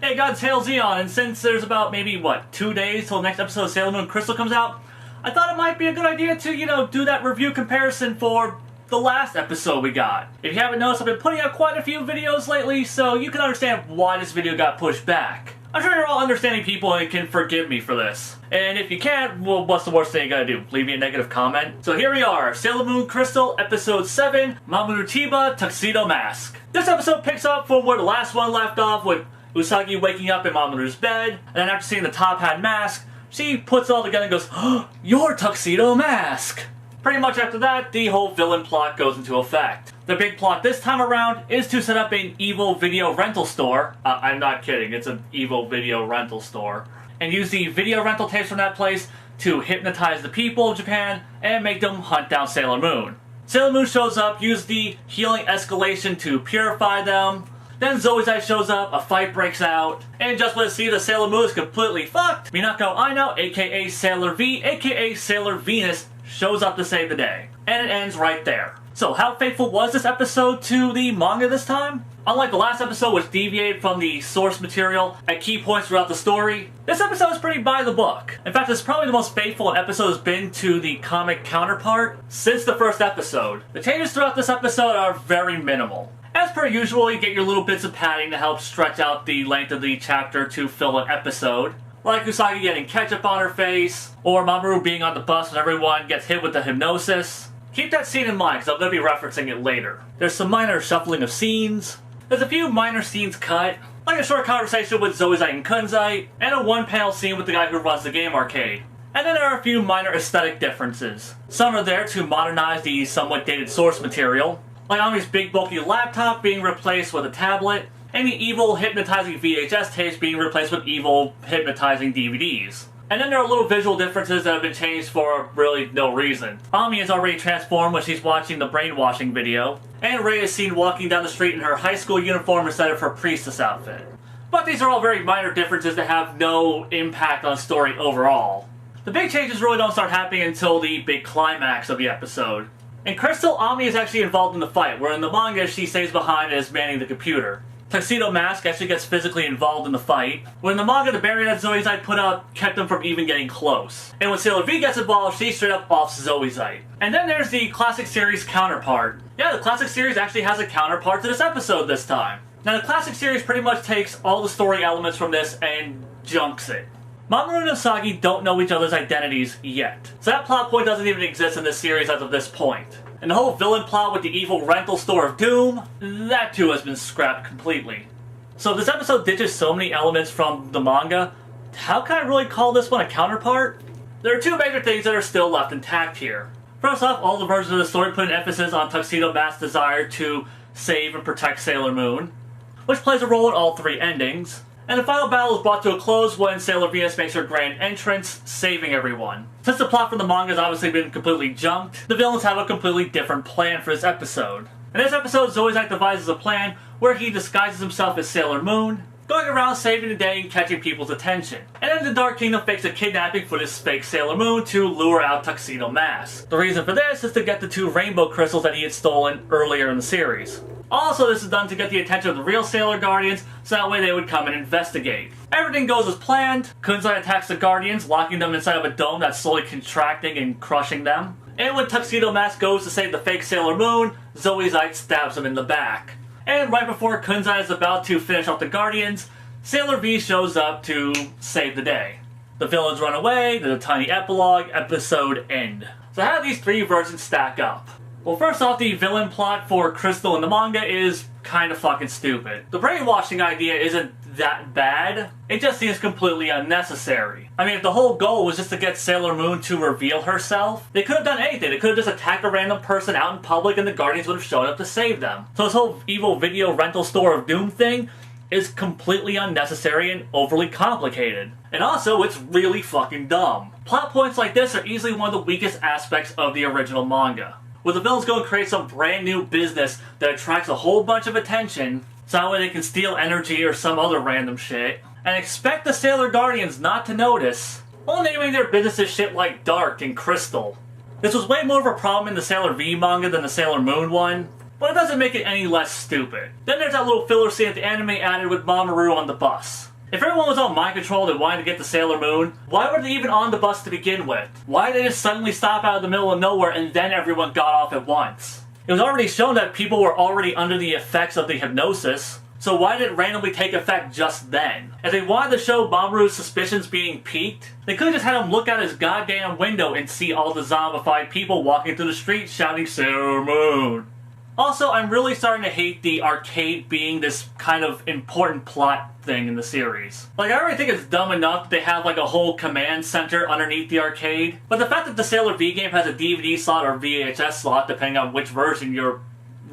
Hey, God's Hail Zeon, and since there's about maybe, 2 days till the next episode of Sailor Moon Crystal comes out, I thought it might be a good idea to, do that review comparison for the last episode we got. If you haven't noticed, I've been putting out quite a few videos lately, so you can understand why this video got pushed back. I'm sure you're all understanding people and can forgive me for this. And if you can't, well, what's the worst thing you gotta do? Leave me a negative comment? So here we are, Sailor Moon Crystal, Episode 7, Mamoru Chiba, Tuxedo Mask. This episode picks up from where the last one left off, with Usagi waking up in Mamoru's bed, and then after seeing the top hat mask, she puts it all together and goes, "Oh, your Tuxedo Mask!" Pretty much after that, the whole villain plot goes into effect. The big plot this time around is to set up an evil video rental store. I'm not kidding, it's an evil video rental store. And use the video rental tapes from that place to hypnotize the people of Japan and make them hunt down Sailor Moon. Sailor Moon shows up, use the healing escalation to purify them. Then Zoe's Eye shows up, a fight breaks out, and just when it seems that Sailor Moon is completely fucked, Minako Aino, aka Sailor V, aka Sailor Venus, shows up to save the day. And it ends right there. So how faithful was this episode to the manga this time? Unlike the last episode, which deviated from the source material at key points throughout the story, this episode is pretty by the book. In fact, it's probably the most faithful an episode has been to the comic counterpart since the first episode. The changes throughout this episode are very minimal. As per usual, you get your little bits of padding to help stretch out the length of the chapter to fill an episode. Like Usagi getting ketchup on her face, or Mamoru being on the bus when everyone gets hit with the hypnosis. Keep that scene in mind, because I'm going to be referencing it later. There's some minor shuffling of scenes. There's a few minor scenes cut, like a short conversation with Zoe's Eye and Kunzite, and a one-panel scene with the guy who runs the game arcade. And then there are a few minor aesthetic differences. Some are there to modernize the somewhat dated source material, like Ami's big bulky laptop being replaced with a tablet, and the evil hypnotizing VHS tapes being replaced with evil hypnotizing DVDs. And then there are little visual differences that have been changed for really no reason. Ami is already transformed when she's watching the brainwashing video, and Rei is seen walking down the street in her high school uniform instead of her priestess outfit. But these are all very minor differences that have no impact on story overall. The big changes really don't start happening until the big climax of the episode. In Crystal, Ami is actually involved in the fight, where in the manga she stays behind and is manning the computer. Tuxedo Mask actually gets physically involved in the fight, when in the manga the barrier that Zoe's Eye put up kept them from even getting close. And when Sailor V gets involved, she straight up offs Zoe's Eye. And then there's the classic series counterpart. Yeah, the classic series actually has a counterpart to this episode this time. Now the classic series pretty much takes all the story elements from this and junks it. Mamoru and Usagi don't know each other's identities yet, so that plot point doesn't even exist in this series as of this point. And the whole villain plot with the evil rental store of doom, that too has been scrapped completely. So if this episode ditches so many elements from the manga, how can I really call this one a counterpart? There are two major things that are still left intact here. First off, all the versions of the story put an emphasis on Tuxedo Mask's desire to save and protect Sailor Moon, which plays a role in all three endings. And the final battle is brought to a close when Sailor Venus makes her grand entrance, saving everyone. Since the plot from the manga has obviously been completely junked, the villains have a completely different plan for this episode. In this episode, Zoe's Eye devises a plan where he disguises himself as Sailor Moon, going around saving the day and catching people's attention. And then the Dark Kingdom fakes a kidnapping for this fake Sailor Moon to lure out Tuxedo Mask. The reason for this is to get the 2 rainbow crystals that he had stolen earlier in the series. Also, this is done to get the attention of the real Sailor Guardians, so that way they would come and investigate. Everything goes as planned. Kunzite attacks the Guardians, locking them inside of a dome that's slowly contracting and crushing them. And when Tuxedo Mask goes to save the fake Sailor Moon, Zoe's Eye stabs him in the back. And right before Kunzite is about to finish off the Guardians, Sailor V shows up to save the day. The villains run away, there's a tiny epilogue, episode end. So how do these 3 versions stack up? Well, first off, the villain plot for Crystal in the manga is kind of fucking stupid. The brainwashing idea isn't that bad, it just seems completely unnecessary. I mean, if the whole goal was just to get Sailor Moon to reveal herself, they could have done anything. They could have just attacked a random person out in public and the Guardians would have shown up to save them. So this whole evil video rental store of doom thing is completely unnecessary and overly complicated. And also, it's really fucking dumb. Plot points like this are easily one of the weakest aspects of the original manga, where the villains go and create some brand new business that attracts a whole bunch of attention, so that way they can steal energy or some other random shit, and expect the Sailor Guardians not to notice, while naming their businesses shit like Dark and Crystal. This was way more of a problem in the Sailor V manga than the Sailor Moon one, but it doesn't make it any less stupid. Then there's that little filler scene that the anime added with Mamoru on the bus. If everyone was all mind-controlled and wanted to get to Sailor Moon, why were they even on the bus to begin with? Why did they just suddenly stop out of the middle of nowhere and then everyone got off at once? It was already shown that people were already under the effects of the hypnosis, so why did it randomly take effect just then? If they wanted to show Mamoru's suspicions being piqued, they could have just had him look out his goddamn window and see all the zombified people walking through the street shouting Sailor Moon. Also, I'm really starting to hate the arcade being this kind of important plot thing in the series. Like, I already think it's dumb enough that they have like a whole command center underneath the arcade, but the fact that the Sailor V game has a DVD slot or VHS slot, depending on which version you're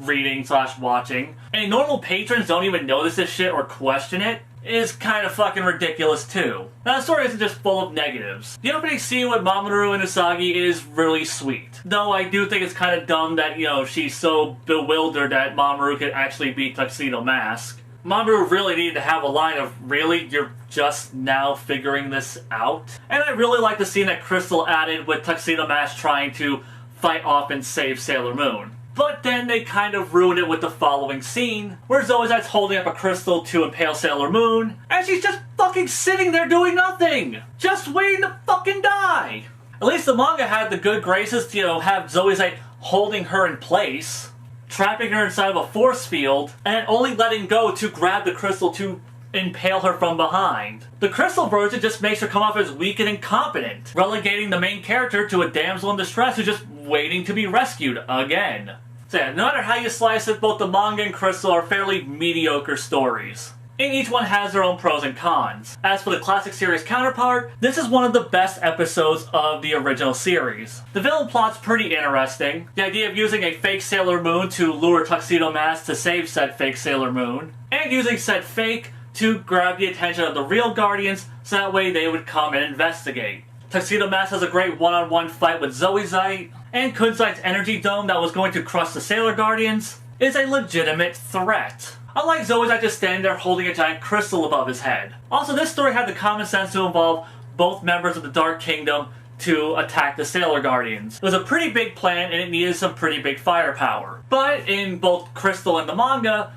reading/watching, and normal patrons don't even notice this shit or question it, is kind of fucking ridiculous too. Now, the story isn't just full of negatives. The opening scene with Mamoru and Usagi is really sweet. Though I do think it's kind of dumb that, you know, she's so bewildered that Mamoru could actually be Tuxedo Mask. Mamoru really needed to have a line of, really? You're just now figuring this out? And I really like the scene that Crystal added with Tuxedo Mask trying to fight off and save Sailor Moon. But then they kind of ruined it with the following scene, where Zoizette's holding up a crystal to impale Sailor Moon, and she's just fucking sitting there doing nothing! Just waiting to fucking die! At least the manga had the good graces to, you know, have Zoizette holding her in place, trapping her inside of a force field, and only letting go to grab the crystal to impale her from behind. The crystal version just makes her come off as weak and incompetent, relegating the main character to a damsel in distress who's just waiting to be rescued again. So yeah, no matter how you slice it, both the manga and Crystal are fairly mediocre stories, and each one has their own pros and cons. As for the classic series counterpart, this is one of the best episodes of the original series. The villain plot's pretty interesting. The idea of using a fake Sailor Moon to lure Tuxedo Mask to save said fake Sailor Moon, and using said fake to grab the attention of the real Guardians so that way they would come and investigate. Tuxedo Mask has a great one-on-one fight with Zoizette, and Kunzite's energy dome that was going to crush the Sailor Guardians is a legitimate threat. Unlike Zoizette just standing there holding a giant crystal above his head. Also, this story had the common sense to involve both members of the Dark Kingdom to attack the Sailor Guardians. It was a pretty big plan and it needed some pretty big firepower. But in both Crystal and the manga,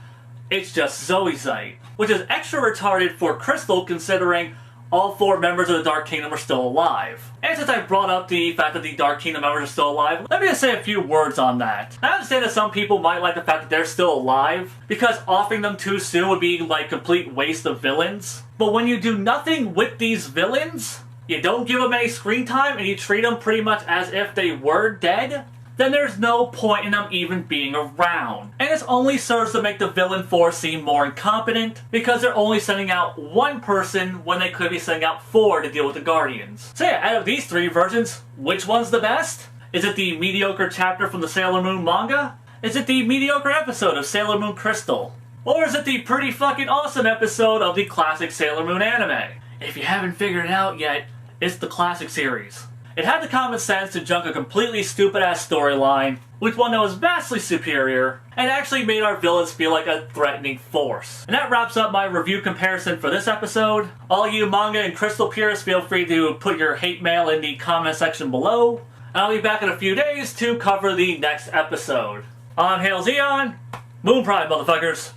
it's just Zoizette, which is extra retarded for Crystal considering all 4 members of the Dark Kingdom are still alive. And since I brought up the fact that the Dark Kingdom members are still alive, let me just say a few words on that. I understand that some people might like the fact that they're still alive, because offering them too soon would be like complete waste of villains. But when you do nothing with these villains, you don't give them any screen time, and you treat them pretty much as if they were dead, then there's no point in them even being around. And this only serves to make the villain force seem more incompetent, because they're only sending out 1 person when they could be sending out 4 to deal with the Guardians. So yeah, out of these 3 versions, which one's the best? Is it the mediocre chapter from the Sailor Moon manga? Is it the mediocre episode of Sailor Moon Crystal? Or is it the pretty fucking awesome episode of the classic Sailor Moon anime? If you haven't figured it out yet, it's the classic series. It had the common sense to junk a completely stupid-ass storyline with one that was vastly superior, and actually made our villains feel like a threatening force. And that wraps up my review comparison for this episode. All you manga and Crystal purists, feel free to put your hate mail in the comment section below, and I'll be back in a few days to cover the next episode. I'm Hail Zeon, Moon Pride, motherfuckers!